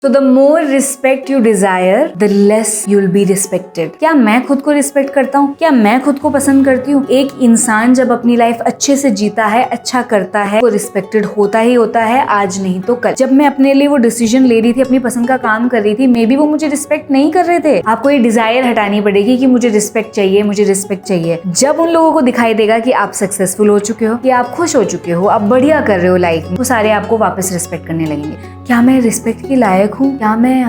So the more respect you desire, the less you'll be respected. क्या मैं खुद को रिस्पेक्ट करता हूँ? क्या मैं खुद को पसंद करती हूँ? एक इंसान जब अपनी लाइफ अच्छे से जीता है, अच्छा करता है, वो रिस्पेक्टेड होता ही होता है, आज नहीं तो कल। जब मैं अपने लिए वो डिसीजन ले रही थी, अपनी पसंद का काम कर रही थी, मे बी वो मुझे रिस्पेक्ट नहीं कर रहे थे। आपको ये डिजायर हटानी पड़ेगी कि मुझे रिस्पेक्ट चाहिए, मुझे रिस्पेक्ट चाहिए। जब उन लोगों को दिखाई देगा कि आप सक्सेसफुल हो चुके हो, कि आप खुश हो चुके हो, आप बढ़िया कर रहे हो लाइफ में, वो सारे आपको वापस रिस्पेक्ट करने लगेंगे। क्या मैं रिस्पेक्ट के लायक हूँ? क्या मैं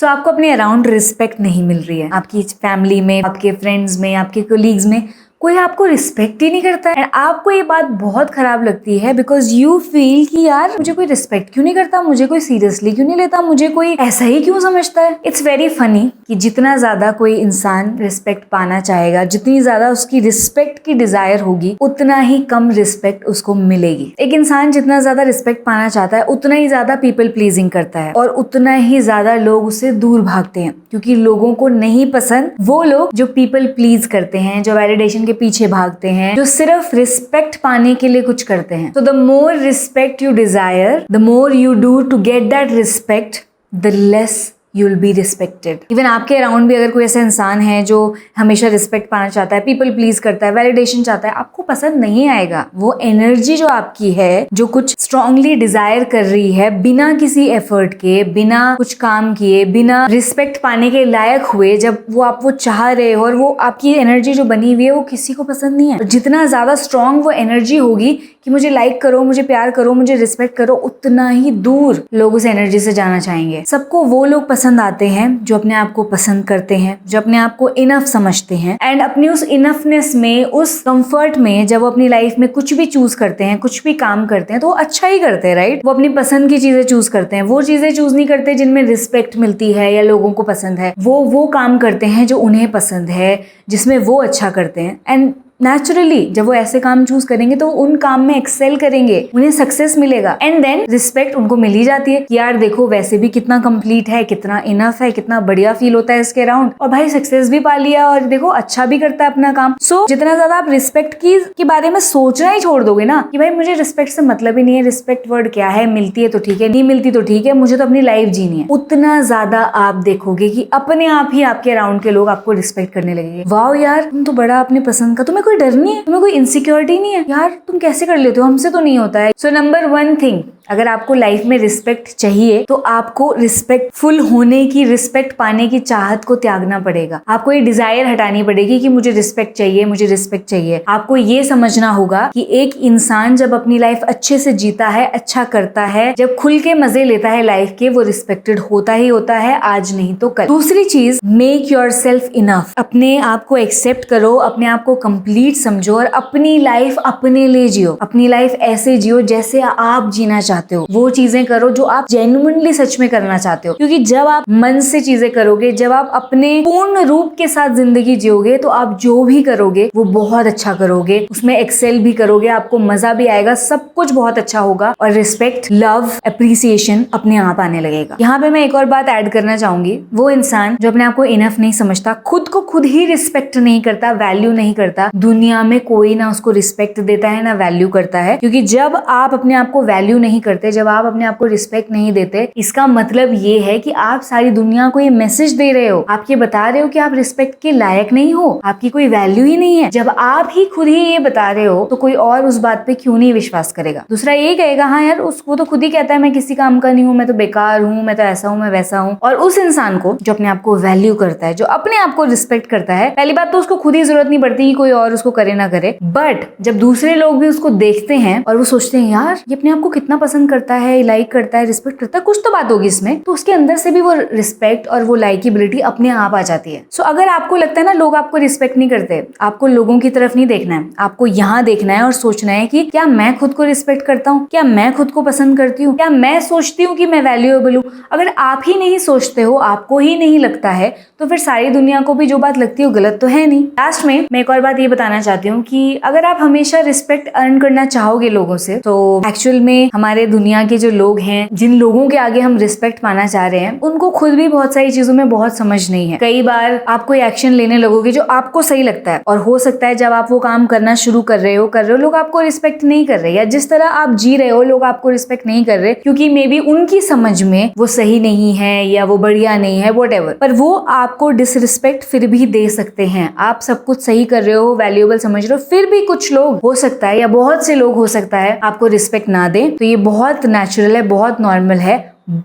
आपको अपने अराउंड रिस्पेक्ट नहीं मिल रही है, आपकी फैमिली में, आपके फ्रेंड्स में, आपके कोलीग्स में कोई आपको रिस्पेक्ट ही नहीं करता है। आपको ये बात बहुत खराब लगती है बिकॉज यू फील कि यार मुझे कोई रिस्पेक्ट क्यों नहीं करता, मुझे कोई सीरियसली क्यों नहीं लेता, मुझे कोई ऐसा ही क्यों समझता है। इट्स वेरी फनी कि जितना ज्यादा कोई इंसान रिस्पेक्ट पाना चाहेगा, जितनी ज्यादा उसकी रिस्पेक्ट की डिजायर होगी, उतना ही कम रिस्पेक्ट उसको मिलेगी। एक इंसान जितना ज्यादा रिस्पेक्ट पाना चाहता है, उतना ही ज्यादा पीपल प्लीजिंग करता है और उतना ही ज्यादा लोग उससे दूर भागते हैं, क्योंकि लोगों को नहीं पसंद वो लोग जो पीपल प्लीज करते हैं, जो वैलिडेशन के पीछे भागते हैं, जो सिर्फ रिस्पेक्ट पाने के लिए कुछ करते हैं। तो the more respect you desire, the more you do to get that respect, the less you'll be respected. Even आपके अराउंड भी अगर कोई ऐसा इंसान है जो हमेशा रिस्पेक्ट पाना चाहता है, पीपल प्लीज करता है, वैलिडेशन चाहता है, आपको पसंद नहीं आएगा। वो एनर्जी जो आपकी है, जो कुछ स्ट्रांगली डिजायर कर रही है, बिना किसी एफर्ट के, बिना कुछ काम किए, बिना रिस्पेक्ट पाने के लायक हुए, जब वो चाह रहे हो और वो आपकी एनर्जी जो बनी हुई है वो किसी को पसंद नहीं है। और जितना ज्यादा स्ट्रांग वो एनर्जी होगी कि मुझे लाइक करो, मुझे प्यार करो, मुझे रिस्पेक्ट करो, उतना ही दूर लोग उस एनर्जी से जाना चाहेंगे। सबको वो लोग पसंद आते हैं जो अपने आप को पसंद करते हैं, जो अपने आप को इनफ समझते हैं, एंड अपनी उस इनफनेस में, उस कंफर्ट में, जब वो अपनी लाइफ में कुछ भी चूज करते हैं, कुछ भी काम करते हैं, तो वो अच्छा ही करते हैं, राइट। वो अपनी पसंद की चीजें चूज करते हैं, वो चीजें चूज नहीं करते जिनमें रिस्पेक्ट मिलती है या लोगों को पसंद है। वो काम करते हैं जो उन्हें पसंद है, जिसमें वो अच्छा करते हैं। एंड नेचुरली जब वो ऐसे काम चूज करेंगे तो उन काम में एक्सेल करेंगे, उन्हें सक्सेस मिलेगा, एंड देन रिस्पेक्ट उनको मिल ही जाती है कि यार देखो वैसे भी कितना कंप्लीट है, कितना इनफ है, कितना बढ़िया फील होता है इसके अराउंड, और भाई सक्सेस भी पा लिया और देखो अच्छा भी करता है अपना काम। सो जितना ज्यादा आप रिस्पेक्ट के बारे में सोचना ही छोड़ दोगे ना कि भाई मुझे रिस्पेक्ट से मतलब ही नहीं है, रिस्पेक्ट वर्ड क्या है, मिलती है तो ठीक है, नहीं मिलती तो ठीक है, मुझे तो अपनी लाइफ जीनी है, उतना ज्यादा आप देखोगे कि अपने आप ही आपके अराउंड के लोग आपको रिस्पेक्ट करने लगेंगे। वाओ यार तुम तो बड़ा अपनी पसंद का, तुम्हें कोई डर नहीं है, तुम्हें कोई इनसिक्योरिटी नहीं है, यार तुम कैसे कर लेते हो, हमसे तो नहीं होता है। सो नंबर 1 थिंग, अगर आपको लाइफ में रिस्पेक्ट चाहिए तो आपको रिस्पेक्टफुल होने की, रिस्पेक्ट पाने की चाहत को त्यागना पड़ेगा। आपको ये डिजायर हटानी पड़ेगी कि मुझे रिस्पेक्ट चाहिए, मुझे रिस्पेक्ट चाहिए। आपको ये समझना होगा कि एक इंसान जब अपनी लाइफ अच्छे से जीता है, अच्छा करता है, जब खुल के मजे लेता है लाइफ के, वो रिस्पेक्टेड होता ही होता है, आज नहीं तो कल। दूसरी चीज, मेक योरसेल्फ इनफ। अपने आप को एक्सेप्ट करो, अपने आप को कंप्लीट समझो और अपनी लाइफ अपने लिए जियो। अपनी लाइफ ऐसे जियो जैसे आप जीना चाहते हो, वो चीजें करो जो आप जेन्युइनली सच में करना चाहते हो, क्योंकि जब आप मन से चीजें करोगे, जब आप अपने पूर्ण रूप के साथ जिंदगी जियोगे, तो आप जो भी करोगे वो बहुत अच्छा करोगे, उसमें एक्सेल भी करोगे, आपको मजा भी आएगा, सब कुछ बहुत अच्छा होगा और रिस्पेक्ट, लव, एप्रिसिएशन अपने आप आने लगेगा। यहाँ पे मैं एक और बात ऐड करना चाहूंगी, वो इंसान जो अपने आप को इनफ नहीं समझता, खुद को खुद ही रिस्पेक्ट नहीं करता, वैल्यू नहीं करता, दुनिया में कोई ना उसको रिस्पेक्ट देता है ना वैल्यू करता है। क्योंकि जब आप अपने आप को वैल्यू नहीं करते, जब आप अपने आप को रिस्पेक्ट नहीं देते, इसका मतलब ये है कि आप सारी दुनिया को ये मैसेज दे रहे हो, आप ये बता रहे हो कि आप रिस्पेक्ट के लायक नहीं हो, आपकी कोई वैल्यू ही नहीं है। जब आप ही खुद ही ये बता रहे हो तो कोई और उस बात पे क्यों नहीं विश्वास करेगा। दूसरा ये कहेगा हाँ यार उसको तो खुद ही कहता है मैं किसी काम का नहीं हूँ, मैं तो बेकार हूँ, मैं तो ऐसा हूँ, मैं वैसा हूँ। और उस इंसान को जो अपने आप को वैल्यू करता है, जो अपने आप को रिस्पेक्ट करता है, पहली बात तो उसको खुद ही जरूरत नहीं पड़ती कि कोई और उसको करे ना करे, बट जब दूसरे लोग भी उसको देखते हैं और वो सोचते हैं यार ये अपने आप को कितना पसंद करता है, लाइक करता है, रिस्पेक्ट करता है, कुछ तो बात होगी इसमें, तो उसके अंदर से भी वो रिस्पेक्ट और वो लाइकेबिलिटी अपने आप आ जाती है। सो अगर आपको लगता है ना लोग आपको रिस्पेक्ट नहीं करते, आपको लोगों की तरफ नहीं देखना है, आपको यहाँ देखना है और सोचना है कि क्या मैं खुद को रिस्पेक्ट करता हूँ, क्या मैं खुद को पसंद करती हूँ, क्या मैं सोचती हूँ कि मैं वैल्यूएबल हूँ। अगर आप ही नहीं सोचते हो, आपको ही नहीं लगता है, तो फिर सारी दुनिया को भी जो बात लगती है वो गलत तो है नहीं। लास्ट में मैं एक और बात ये बताना चाहती हूँ कि अगर आप हमेशा रिस्पेक्ट अर्न करना चाहोगे लोगों से, तो एक्चुअल में हमारे दुनिया के जो लोग हैं, जिन लोगों के आगे हम रिस्पेक्ट पाना चाह रहे हैं, उनको खुद भी बहुत सारी चीजों में बहुत समझ नहीं है। कई बार आप कोई एक्शन लेने लगोगे जो आपको सही लगता है, और हो सकता है जब आप वो काम करना शुरू कर रहे हो लोग आपको रिस्पेक्ट नहीं कर रहे, या जिस तरह आप जी रहे हो लोग आपको रिस्पेक्ट नहीं कर रहे, क्योंकि मे बी उनकी समझ में वो सही नहीं है या वो बढ़िया नहीं है, व्हाटएवर। पर वो आपको डिसरिस्पेक्ट फिर भी दे सकते हैं। आप सब कुछ सही कर रहे हो, वैल्यूएबल समझ रहे हो, फिर भी कुछ लोग हो सकता है, या बहुत से लोग हो सकता है, आपको रिस्पेक्ट ना दे। तो ये बहुत नेचुरल है, बहुत नॉर्मल है।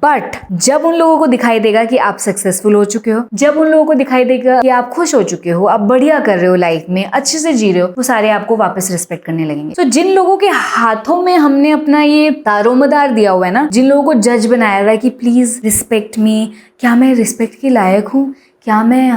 बट जब उन लोगों को दिखाई देगा कि आप सक्सेसफुल हो चुके हो, जब उन लोगों को दिखाई देगा कि आप खुश हो चुके हो, आप बढ़िया कर रहे हो, लाइफ में अच्छे से जी रहे हो, वो सारे आपको वापस रिस्पेक्ट करने लगेंगे। तो जिन लोगों के हाथों में हमने अपना ये दारोमदार दिया हुआ है ना, जिन लोगों को जज बनाया हुआ है कि प्लीज रिस्पेक्ट मी, क्या मैं रिस्पेक्ट के लायक हूँ, क्या मैं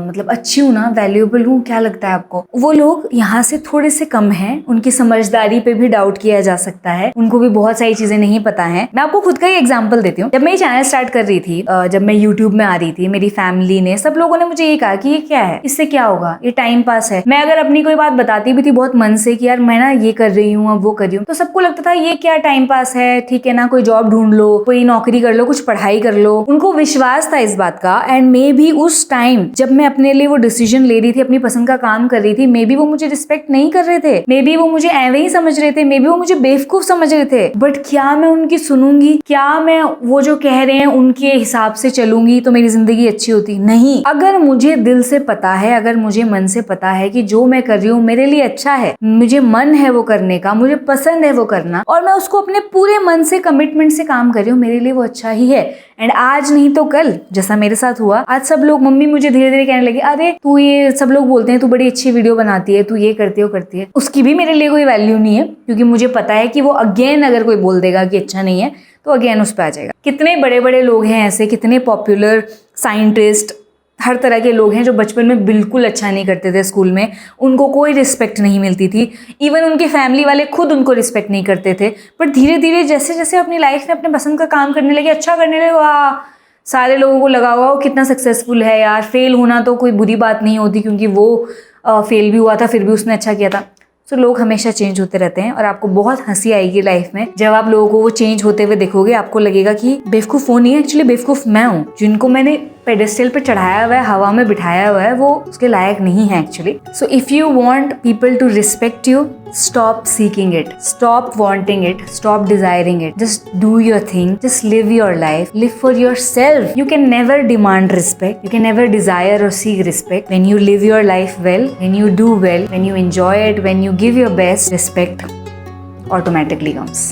मतलब अच्छी हूँ ना, वैल्यूएबल हूँ, क्या लगता है आपको? वो लोग यहाँ से थोड़े से कम हैं, उनकी समझदारी पे भी डाउट किया जा सकता है, उनको भी बहुत सारी चीजें नहीं पता है। मैं आपको खुद का ही एग्जांपल देती हूँ। जब मैं ये चैनल स्टार्ट कर रही थी, जब मैं यूट्यूब में आ रही थी, मेरी फैमिली ने, सब लोगों ने मुझे ये कहा कि ये क्या है, इससे क्या होगा, ये टाइम पास है। मैं अगर अपनी कोई बात बताती भी थी बहुत मन से कि यार मैं ना ये कर रही हूँ, अब वो कर रही हूँ, तो सबको लगता था ये क्या टाइम पास है, ठीक है ना, कोई जॉब ढूंढ लो, कोई नौकरी कर लो, कुछ पढ़ाई कर लो। उनको विश्वास था इस बात का। एंड मे बी उस टाइम जब मैं अपने लिए वो डिसीजन ले रही थी, अपनी पसंद का काम कर रही थी, मे बी वो मुझे रिस्पेक्ट नहीं कर रहे थे, मे बी वो मुझे ऐवे ही समझ रहे थे, मे बी वो मुझे बेवकूफ समझ रहे थे। बट क्या मैं उनकी सुनूंगी? क्या मैं वो जो कह रहे हैं उनके हिसाब से चलूंगी तो मेरी जिंदगी अच्छी होती? नहीं। अगर मुझे दिल से पता है, अगर मुझे मन से पता है कि जो मैं कर रही हूँ मेरे लिए अच्छा है, मुझे मन है वो करने का, मुझे पसंद है वो करना, और मैं उसको अपने पूरे मन से, कमिटमेंट से काम कर रही हूँ, मेरे लिए वो अच्छा ही है। एंड आज नहीं तो कल, जैसा मेरे साथ हुआ, आज सब लोग, मम्मी मुझे धीरे धीरे कहने लगी, अरे तू ये, सब लोग बोलते हैं तू बड़ी अच्छी वीडियो बनाती है, तू ये करती हो, करती है। उसकी भी मेरे लिए कोई वैल्यू नहीं है, क्योंकि मुझे पता है कि वो अगेन अगर कोई बोल देगा कि अच्छा नहीं है, तो अगेन उस पर आ जाएगा। कितने बड़े बड़े लोग हैं ऐसे, कितने पॉपुलर साइंटिस्ट, हर तरह के लोग हैं जो बचपन में बिल्कुल अच्छा नहीं करते थे स्कूल में, उनको कोई रिस्पेक्ट नहीं मिलती थी, इवन उनके फैमिली वाले खुद उनको रिस्पेक्ट नहीं करते थे। पर धीरे धीरे जैसे जैसे अपनी लाइफ में अपने पसंद का काम करने लगे, अच्छा करने लगे, वाह, सारे लोगों को लगा हुआ वो कितना सक्सेसफुल है यार। फेल होना तो कोई बुरी बात नहीं होती, क्योंकि वो फेल भी हुआ था फिर भी उसने अच्छा किया था। तो लोग हमेशा चेंज होते रहते हैं, और आपको बहुत हंसी आएगी लाइफ में जब आप लोगों को वो चेंज होते हुए देखोगे। आपको लगेगा कि बेवकूफ वो नहीं है, एक्चुअली बेवकूफ मैं हूँ। जिनको मैंने पेडेस्टल पे चढ़ाया हुआ है, हवा में बिठाया हुआ है, वो उसके लायक नहीं है actually. So if you want people to respect you, stop seeking it, stop wanting it, stop desiring it. Just do your thing, just live your life, live for yourself. You can never demand respect, you can never desire or seek respect. When you live your life well, when you do well, when you enjoy it, when you give your best, respect automatically comes.